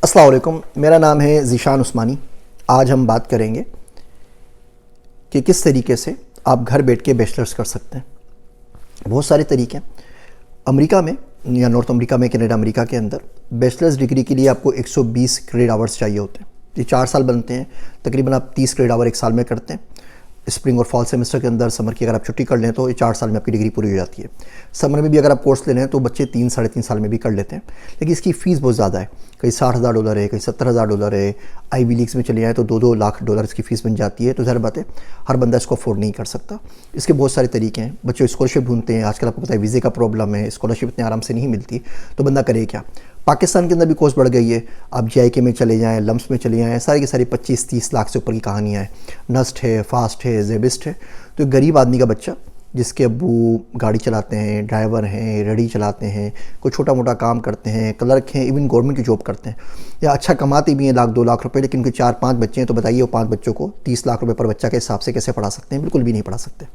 अस्सलाम वालेकुम, मेरा नाम है ज़ीशान उस्मानी। आज हम बात करेंगे कि किस तरीके से आप घर बैठ के बैचलर्स कर सकते हैं। बहुत सारे तरीके हैं। अमेरिका में या नॉर्थ अमेरिका में, कनाडा, अमेरिका के अंदर बैचलर्स डिग्री के लिए आपको 120 क्रेडिट आवर्स चाहिए होते हैं। ये 4 साल बनते हैं। तकरीबन आप 30 क्रेडिट आवर एक साल में करते हैं। स्प्रिंग और फॉल सेमेस्टर के अंदर समर की अगर आप छुट्टी कर लें तो ये 4 साल में आपकी डिग्री पूरी हो जाती है। समर में भी अगर आप कोर्स ले लें तो बच्चे 3 साढ़े 3 साल में भी कर लेते हैं। लेकिन इसकी फ़ीस बहुत ज़्यादा है। कहीं $60,000 है, कहीं $70,000 है। आईवी लीग्स में चले जाएँ तो $2-2 लाख इसकी फ़ीस बन जाती है। तो ज़ाहिर बात है हर बंदा इसको अफोर्ड नहीं कर सकता। इसके बहुत सारे तरीके हैं। बच्चे स्कॉलरशिप ढूंढते हैं। आजकल आपको पता है वीज़े का प्रॉब्लम है, स्कॉलरशिप इतने आराम से नहीं मिलती। तो बंदा करे क्या? पाकिस्तान के अंदर भी कोर्स बढ़ गई है। आप JIK में चले जाएँ, लम्स में चले जाएँ, सारी की सारी 25-30 लाख से ऊपर की कहानियाँ हैं। नस्ट है, फास्ट है, जेबिस्ट है। तो गरीब आदमी का बच्चा जिसके अब्बू गाड़ी चलाते हैं, ड्राइवर हैं, रेडी चलाते हैं, कोई छोटा मोटा काम करते हैं, क्लर्क हैं, इवन गवर्नमेंट की जॉब करते हैं, या अच्छा कमाते भी हैं $1-2 लाख रुपए, लेकिन उनके 4-5 बच्चे हैं, तो बताइए वो 5 बच्चों को 30 लाख रुपए पर बच्चा के हिसाब से कैसे पढ़ा सकते हैं? बिल्कुल भी नहीं पढ़ा सकते।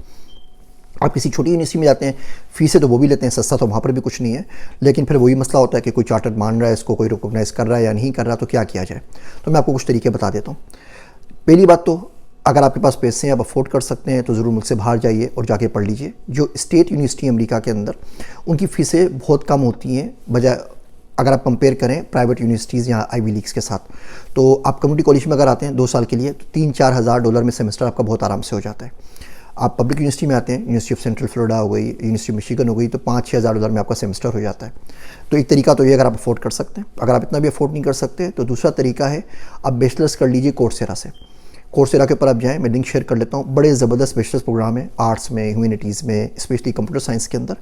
आप किसी छोटी यूनिवर्सिटी में जाते हैं, फ़ीसें तो वो भी लेते हैं, सस्ता तो वहाँ पर भी कुछ नहीं है। लेकिन फिर वही मसला होता है कि कोई चार्टर्ड मान रहा है, इसको कोई रिकॉग्नाइज़ कर रहा है या नहीं कर रहा, तो क्या किया जाए? तो मैं आपको कुछ तरीके बता देता हूँ। पहली बात तो अगर आपके पास पैसे हैं, आप अफोर्ड कर सकते हैं, तो ज़रूर मुझसे बाहर जाइए और जाके पढ़ लीजिए। जो स्टेट यूनिवर्सिटी अमेरिका के अंदर, उनकी फ़ीसें बहुत कम होती हैं बजाय अगर आप कंपेयर करें प्राइवेट यूनिवर्सिटीज़ या आईवी लीग्स के साथ। तो आप कम्युनिटी कॉलेज में अगर आते हैं 2 साल के लिए, तो $3-4 हज़ार में सेमेस्टर आपका बहुत आराम से हो जाता है। आप पब्लिक यूनिवर्सिटी में आते हैं, यूनिवर्सिटी ऑफ सेंट्रल फ्लोरिडा हो गई, यूनिवर्सिटी ऑफ मिशिगन हो गई, तो $5-6 हज़ार में आपका सेमेस्टर हो जाता है। तो एक तरीका तो ये अगर आप अफोर्ड कर सकते हैं। अगर आप इतना भी अफोर्ड नहीं कर सकते तो दूसरा तरीका है आप बैचलर्स कर लीजिए कोर्सेरा से। कोर्सेरा के ऊपर आप जाएँ, मैं लिंक शेयर कर लेता हूँ। बड़े ज़बरदस्त बैचलर्स प्रोग्राम है आर्ट्स में, ह्यूमैनिटीज़ में, स्पेशली कंप्यूटर साइंस के अंदर।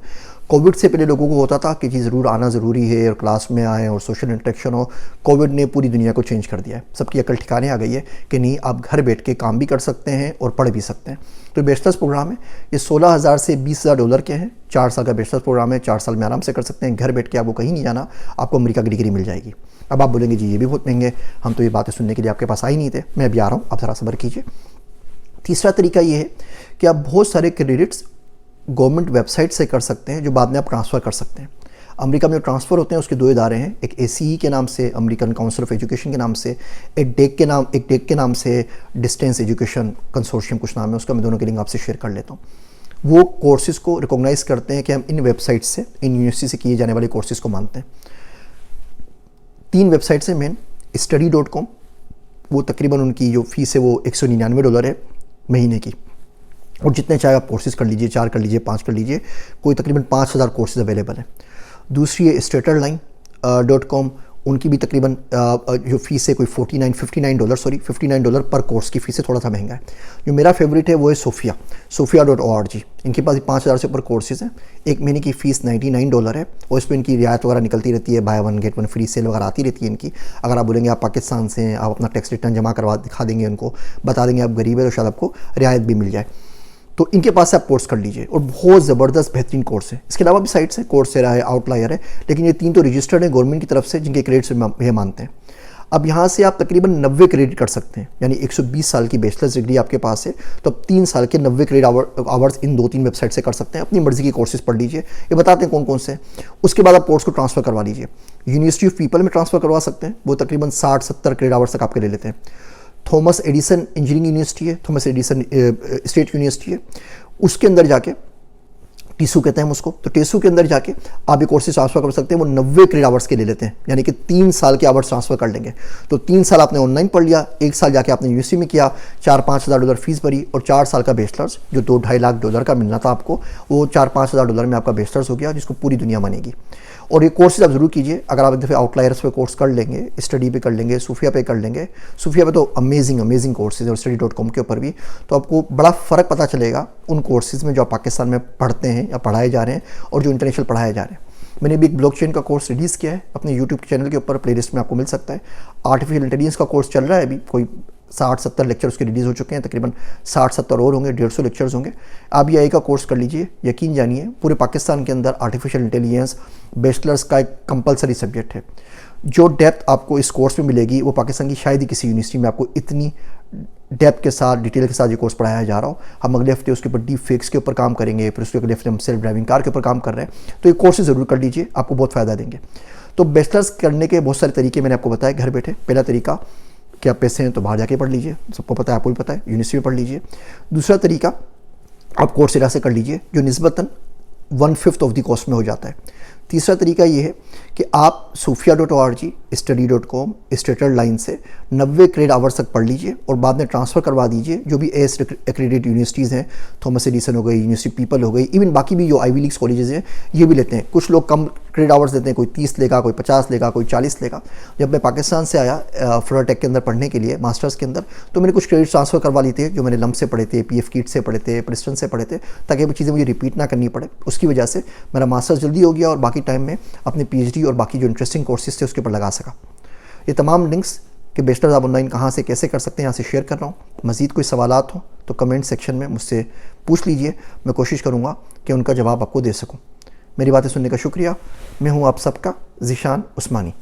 कोविड से पहले लोगों को होता था कि जी ज़रूर आना ज़रूरी है और क्लास में आएँ और सोशल इंटरेक्शन हो। कोविड ने पूरी दुनिया को चेंज कर दिया है। सबकी अकल ठिकाने आ गई है कि नहीं, आप घर बैठ के काम भी कर सकते हैं और पढ़ भी सकते हैं। तो बैचलर्स प्रोग्राम है, ये $16,000 से $20,000 के हैं। 4 साल का बैचलर्स प्रोग्राम है, 4 साल में आराम से कर सकते हैं। घर बैठ के आपको कहीं नहीं जाना, आपको अमेरिका की डिग्री मिल जाएगी। अब आप बोलेंगे जी ये भी बहुत महंगे, हम तो ये बातें सुनने के लिए आपके पास आए नहीं थे। मैं अभी आ रहा हूँ, आप ज़रा सब्र कीजिए। तीसरा तरीका ये है कि आप बहुत सारे क्रेडिट्स गवर्नमेंट वेबसाइट से कर सकते हैं, जो बाद में आप ट्रांसफ़र कर सकते हैं। अमेरिका में जो ट्रांसफ़र होते हैं उसके 2 इदारे हैं, एक ACE के नाम से, अमेरिकन काउंसिल ऑफ एजुकेशन के नाम से, एक डेक के नाम से, डिस्टेंस एजुकेशन कंसोर्शियम कुछ नाम है उसका। मैं दोनों के लिंक आपसे शेयर कर लेता हूँ। वो कोर्सेज़ को रिकॉग्नाइज़ करते हैं कि हम इन वेबसाइट से, इन यूनिवर्सिटी से किए जाने वाले कोर्सेज़ को मानते हैं। 3 वेबसाइट्स हैं मेन। study.com, वो तकरीबन उनकी जो फ़ीस है वो $199 है महीने की, और जितने चाहे आप कोर्सेज़ कर लीजिए, 4 कर लीजिए, 5 कर लीजिए, कोई तकरीबन 5,000 कोर्सेज़ अवेलेबल है। दूसरी है staterline.com, उनकी भी तकरीबन जो फ़ीस है कोई $59 पर कोर्स की फ़ीस है, थोड़ा सा महंगा है। जो मेरा फेवरेट है वो है sophia.org। इनके पास 5,000 से ऊपर कोर्सेज़ हैं। एक महीने की फ़ीस $99 है और इसमें इनकी रियायत वगैरह निकलती रहती है, बाय 1 गेट 1 फ्री सेल वगैरह आती रहती है इनकी। अगर आप बोलेंगे आप पाकिस्तान से हैं, आप अपना टैक्स रिटर्न जमा करवा दिखा देंगे उनको, बता देंगे आप गरीब है, तो शायद आपको रियायत भी मिल जाए। तो इनके पास से आप कोर्स कर लीजिए और बहुत ज़बरदस्त बेहतरीन कोर्स है। इसके अलावा भी साइट्स हैं, कोर्सेरा है, आउटलायर है, लेकिन ये 3 तो रजिस्टर्ड है गवर्नमेंट की तरफ से, जिनके क्रेडिट्स ये मानते हैं। अब यहाँ से आप तकरीबन 90 क्रेडिट कर सकते हैं, यानी 120 साल की बैचलर्स डिग्री आपके पास है, तो अब 3 साल के 90 क्रेडिट आवर्स इन 2-3 वेबसाइट से कर सकते हैं। अपनी मर्ज़ी की कोर्सेज़ पढ़ लीजिए, ये बताते हैं कौन कौन से। उसके बाद आप कोर्स को ट्रांसफ़र करवा लीजिए। यूनिवर्सिटी ऑफ पीपल में ट्रांसफ़र करवा सकते हैं, वो तकरीबन 60-70 क्रेडिट आवर्स तक आपके ले लेते हैं। थॉमस एडिसन इंजीनियरिंग यूनिवर्सिटी है, थॉमस एडिसन स्टेट यूनिवर्सिटी है, उसके अंदर जाके टीसू कहते हैं हम उसको, तो टीसू के अंदर जाके आप ये कोर्सेज ट्रांसफ़र कर सकते हैं। वो 90 क्रेडिट आवर्स के ले लेते हैं, यानी कि 3 साल के आवर्स ट्रांसफ़र कर लेंगे। तो 3 साल आपने ऑनलाइन पढ़ लिया, 1 साल जाके आपने यूनिवर्सिटी में किया, $4-5 हज़ार फ़ीस भरी, और 4 साल का बैचलर्स जो $2-2.5 लाख का मिलना था आपको, वो $4-5 हज़ार में आपका बैचलर्स हो गया, जिसको पूरी दुनिया मानेगी। और ये कोर्सेज आप ज़रूर कीजिए। अगर आप एक दफ़े आउटलायर्स पे कोर्स कर लेंगे, स्टडी पे कर लेंगे, सूफिया पे कर लेंगे, सूफिया पे तो अमेजिंग कोर्सेज है, और study.com के ऊपर भी, तो आपको बड़ा फ़र्क पता चलेगा उन कोर्सेज़ में जो आप पाकिस्तान में पढ़ते हैं या पढ़ाए जा रहे हैं और जो इंटरनेशनल पढ़ाए जा रहे हैं। मैंने भी एक ब्लॉकचेन का कोर्स रिलीज़ किया है अपने यूट्यूब चैनल के ऊपर, प्लेलिस्ट में आपको मिल सकता है। आर्टिफिशियल इंटेलिजेंस का कोर्स चल रहा है अभी, कोई 60-70 लेक्चर उसके रिलीज़ हो चुके हैं, तकरीबन 60-70 और होंगे, 150 लेक्चर्स होंगे। आप ये का कोर्स कर लीजिए, यकीन जानिए पूरे पाकिस्तान के अंदर आर्टिफिशियल इंटेलिजेंस बैचलर्स का एक कंपलसरी सब्जेक्ट है। जो डेप्थ आपको इस कोर्स में मिलेगी वो पाकिस्तान की शायद ही किसी यूनिवर्सिटी में आपको इतनी डेप्थ के साथ, डिटेल के साथ ये कोर्स पढ़ाया जा रहा हो। हम अगले हफ्ते उसके ऊपर डीप फेक्स के ऊपर काम करेंगे, फिर उसके अगले हफ्ते हम सेल्फ ड्राइविंग कार के ऊपर काम कर रहे हैं। तो ये कोर्सेज ज़रूर कर लीजिए, आपको बहुत फ़ायदा देंगे। तो बैचलर्स करने के बहुत सारे तरीके मैंने आपको बताया घर बैठे। पहला तरीका कि आप पैसे हैं तो बाहर जाके पढ़ लीजिए, सबको पता है, आपको भी पता है, यूनिवर्सिटी में पढ़ लीजिए। दूसरा तरीका आप कोर्सेरा से कर लीजिए, जो निस्बतन 1/5 ऑफ द कॉस्ट में हो जाता है। तीसरा तरीका ये है कि आप sophia.org, study.com, स्टेटर लाइन से 90 क्रेडिट आवर्स तक पढ़ लीजिए और बाद में ट्रांसफ़र करवा दीजिए। जो भी एस एक्रेडिटेड यूनिवर्सिटीज़ हैं, थॉमस एडिसन हो गई, यूनिवर्सिटी पीपल हो गई, इवन बाकी भी जो आईवी लीग्स कॉलेजेस हैं ये भी लेते हैं। कुछ लोग कम क्रेडिट आवर्स देते हैं, कोई 30 लेगा, कोई 50 लेगा, कोई 40 लेगा। जब मैं पाकिस्तान से आया फ्लोरा टेक के अंदर पढ़ने के लिए मास्टर्स के अंदर, तो मैंने कुछ क्रेडिट ट्रांसफ़र करवा ली थे जो मैंने लम्ब से पढ़े थे, PF किट से पढ़े थे, प्रिस्टन से पढ़े थे, ताकि वो चीज़ें मुझे रिपीट ना करनी पड़े। उसकी वजह से मेरा मास्टर्स जल्दी हो गया और बाकी टाइम में अपने PhD और बाकी जो इंटरेस्टिंग कोर्सेज थे उसके ऊपर लगा सका। ये तमाम लिंक्स कि बैचलर्स आप ऑनलाइन कहाँ से कैसे कर सकते हैं यहाँ से शेयर कर रहा हूँ। मज़ीद कोई सवालात हो तो कमेंट सेक्शन में मुझसे पूछ लीजिए, मैं कोशिश करूँगा कि उनका जवाब आपको दे सकूँ। मेरी बातें सुनने का शुक्रिया। मैं हूँ आप सबका ज़ीशान उस्मानी।